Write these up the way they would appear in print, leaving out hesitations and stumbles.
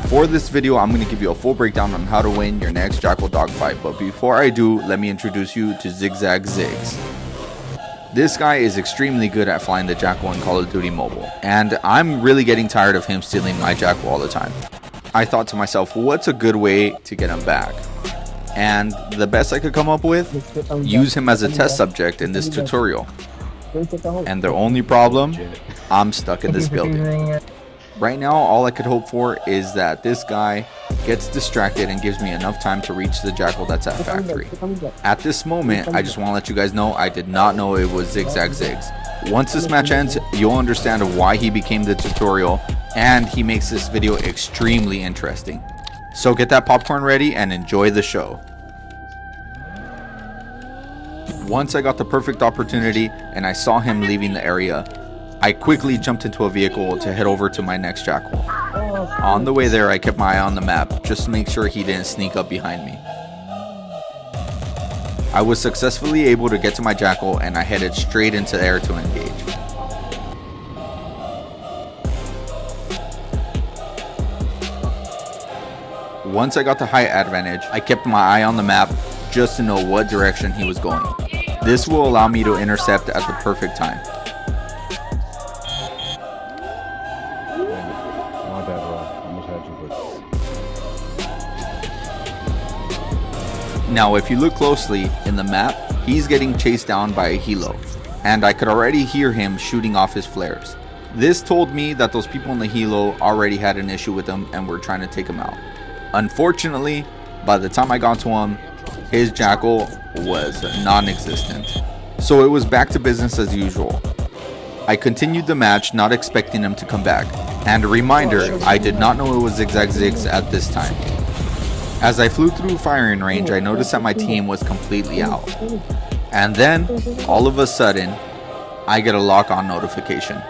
For this video, I'm going to give you a full breakdown on how to win your next Jackal Dogfight, but before I do, let me introduce you to Zigzag Ziggs. This guy is extremely good at flying the Jackal in Call of Duty Mobile, and I'm really getting tired of him stealing my Jackal all the time. I thought to myself, what's a good way to get him back? And the best I could come up with, use him as a test subject in this tutorial. And the only problem, I'm stuck in this building. Right now, all I could hope for is that this guy gets distracted and gives me enough time to reach the Jackal that's at factory. At this moment, I just want to let you guys know I did not know it was Zigzag Ziggs. Once this match ends, you'll understand why he became the tutorial, and he makes this video extremely interesting. So get that popcorn ready and enjoy the show. Once I got the perfect opportunity and I saw him leaving the area, I quickly jumped into a vehicle to head over to my next Jackal. On the way there, I kept my eye on the map just to make sure he didn't sneak up behind me. I was successfully able to get to my Jackal and I headed straight into the air to engage. Once I got the height advantage, I kept my eye on the map just to know what direction he was going. This will allow me to intercept at the perfect time. Now if you look closely in the map, he's getting chased down by a helo, and I could already hear him shooting off his flares. This told me that those people in the helo already had an issue with him and were trying to take him out. Unfortunately, by the time I got to him, his Jackal was non-existent. So it was back to business as usual. I continued the match, not expecting him to come back. And a reminder, I did not know it was Zigzag Ziggs at this time. As I flew through firing range, I noticed that my team was completely out. And then, all of a sudden, I get a lock-on notification.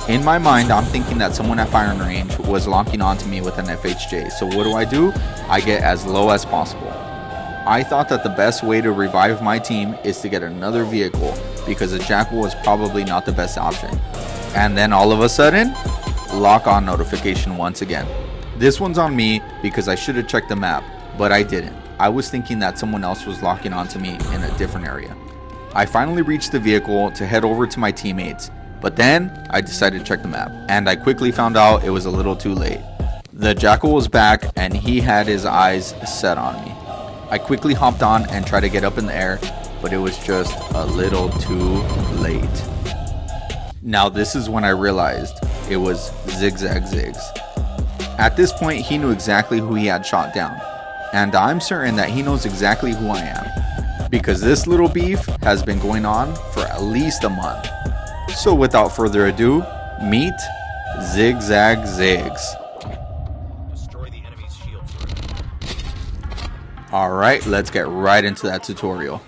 In my mind, I'm thinking that someone at firing range was locking onto me with an FHJ. So what do? I get as low as possible. I thought that the best way to revive my team is to get another vehicle because a Jackal was probably not the best option. And then all of a sudden, lock-on notification once again. This one's on me because I should have checked the map, but I didn't. I was thinking that someone else was locking onto me in a different area. I finally reached the vehicle to head over to my teammates, but then I decided to check the map, and I quickly found out it was a little too late. The Jackal was back and he had his eyes set on me. I quickly hopped on and tried to get up in the air, but it was just a little too late. Now this is when I realized it was Zigzag Ziggs. At this point, he knew exactly who he had shot down, and I'm certain that he knows exactly who I am, because this little beef has been going on for at least a month. So without further ado, meet Zigzag Ziggs. Alright, let's get right into that tutorial.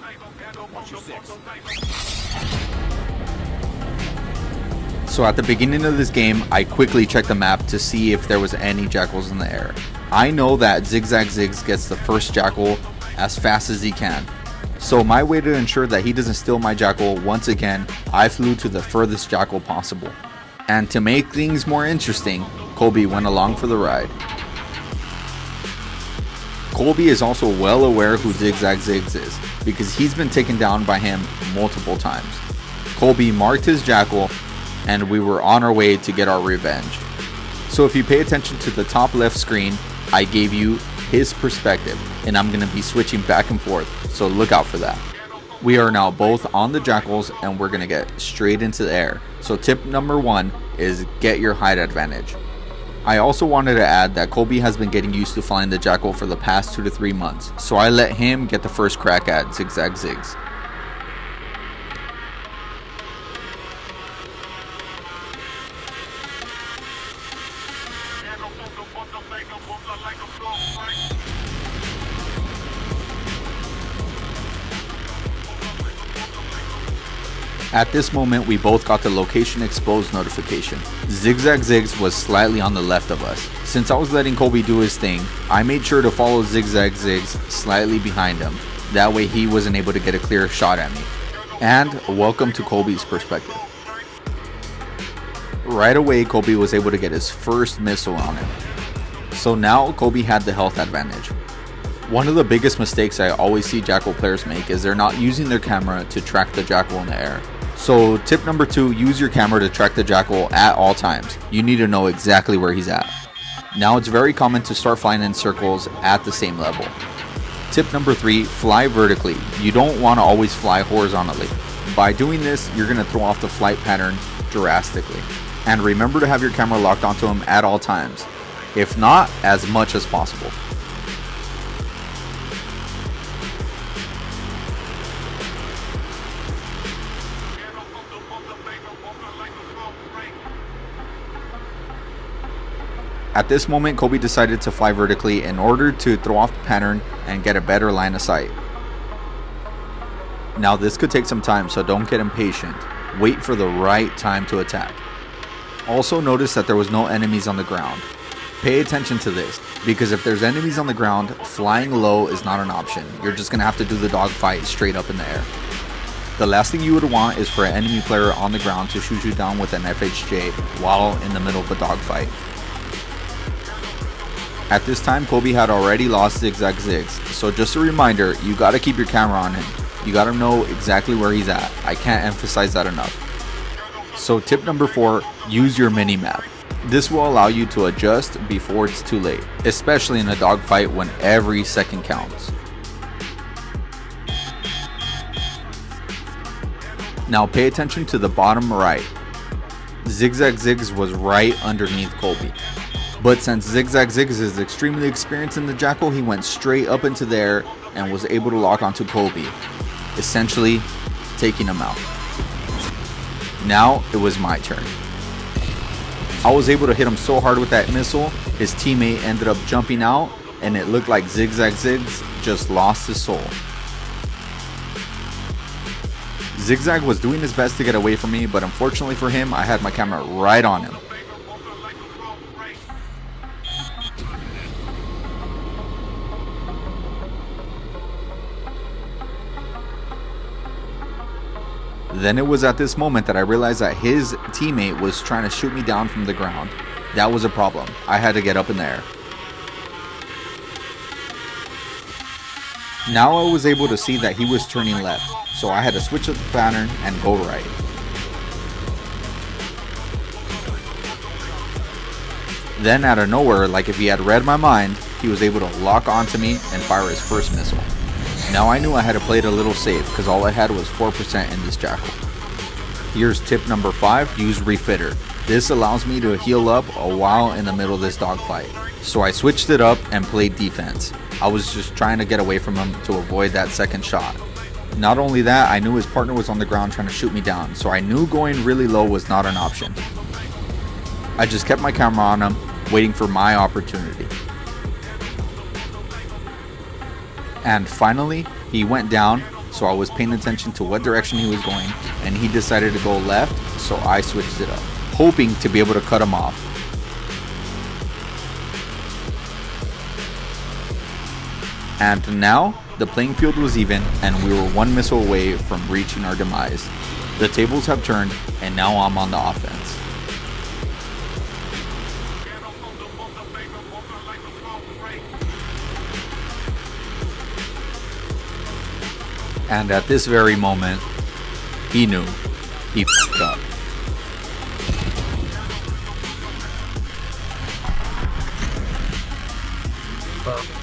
So at the beginning of this game, I quickly checked the map to see if there was any Jackals in the air. I know that Zigzag Ziggs gets the first Jackal as fast as he can. So my way to ensure that he doesn't steal my Jackal, once again, I flew to the furthest Jackal possible. And to make things more interesting, Colby went along for the ride. Colby is also well aware who Zigzag Ziggs is, because he's been taken down by him multiple times. Colby marked his Jackal, and we were on our way to get our revenge. So if you pay attention to the top left screen, I gave you his perspective, and I'm going to be switching back and forth, so look out for that. We are now both on the Jackals and we're going to get straight into the air. So tip number 1 is get your height advantage. I also wanted to add that Colby has been getting used to flying the Jackal for the past 2 to 3 months, so I let him get the first crack at Zigzag Ziggs. At this moment, we both got the location exposed notification. Zigzag Ziggs was slightly on the left of us, Since I was letting Colby do his thing, I made sure to follow Zigzag Ziggs slightly behind him. That way he wasn't able to get a clear shot at me. And welcome to Colby's perspective. Right away, Colby was able to get his first missile on him. So now Colby had the health advantage. One of the biggest mistakes I always see Jackal players make is they're not using their camera to track the Jackal in the air. So tip number 2, use your camera to track the Jackal at all times. You need to know exactly where he's at. Now it's very common to start flying in circles at the same level. Tip number 3, fly vertically. You don't want to always fly horizontally. By doing this, you're going to throw off the flight pattern drastically. And remember to have your camera locked onto him at all times. If not, as much as possible. At this moment, Colby decided to fly vertically in order to throw off the pattern and get a better line of sight. Now this could take some time, so don't get impatient. Wait for the right time to attack. Also notice that there was no enemies on the ground. Pay attention to this, because if there's enemies on the ground, flying low is not an option. You're just going to have to do the dogfight straight up in the air. The last thing you would want is for an enemy player on the ground to shoot you down with an FHJ while in the middle of a dogfight. At this time, Colby had already lost Zigzag Ziggs, so just a reminder, you gotta keep your camera on him. You gotta know exactly where he's at. I can't emphasize that enough. So tip number 4, use your mini map. This will allow you to adjust before it's too late, especially in a dogfight when every second counts. Now pay attention to the bottom right. Zigzag Ziggs was right underneath Colby. But since Zigzag Ziggs is extremely experienced in the Jackal, he went straight up into the air and was able to lock onto Colby, essentially taking him out. Now it was my turn. I was able to hit him so hard with that missile, his teammate ended up jumping out, and it looked like Zigzag Ziggs just lost his soul. Zigzag was doing his best to get away from me, but unfortunately for him, I had my camera right on him. Then it was at this moment that I realized that his teammate was trying to shoot me down from the ground. That was a problem. I had to get up in the air. Now I was able to see that he was turning left, so I had to switch up the pattern and go right. Then out of nowhere, like if he had read my mind, he was able to lock onto me and fire his first missile. Now I knew I had to play it a little safe because all I had was 4% in this Jackal. Here's tip number 5, use refitter. This allows me to heal up a while in the middle of this dogfight. So I switched it up and played defense. I was just trying to get away from him to avoid that second shot. Not only that, I knew his partner was on the ground trying to shoot me down, so I knew going really low was not an option. I just kept my camera on him, waiting for my opportunity. And finally, he went down, so I was paying attention to what direction he was going, and he decided to go left, so I switched it up, hoping to be able to cut him off. And now, the playing field was even, and we were one missile away from reaching our demise. The tables have turned, and now I'm on the offense. And at this very moment, he knew he f***ed up. Well,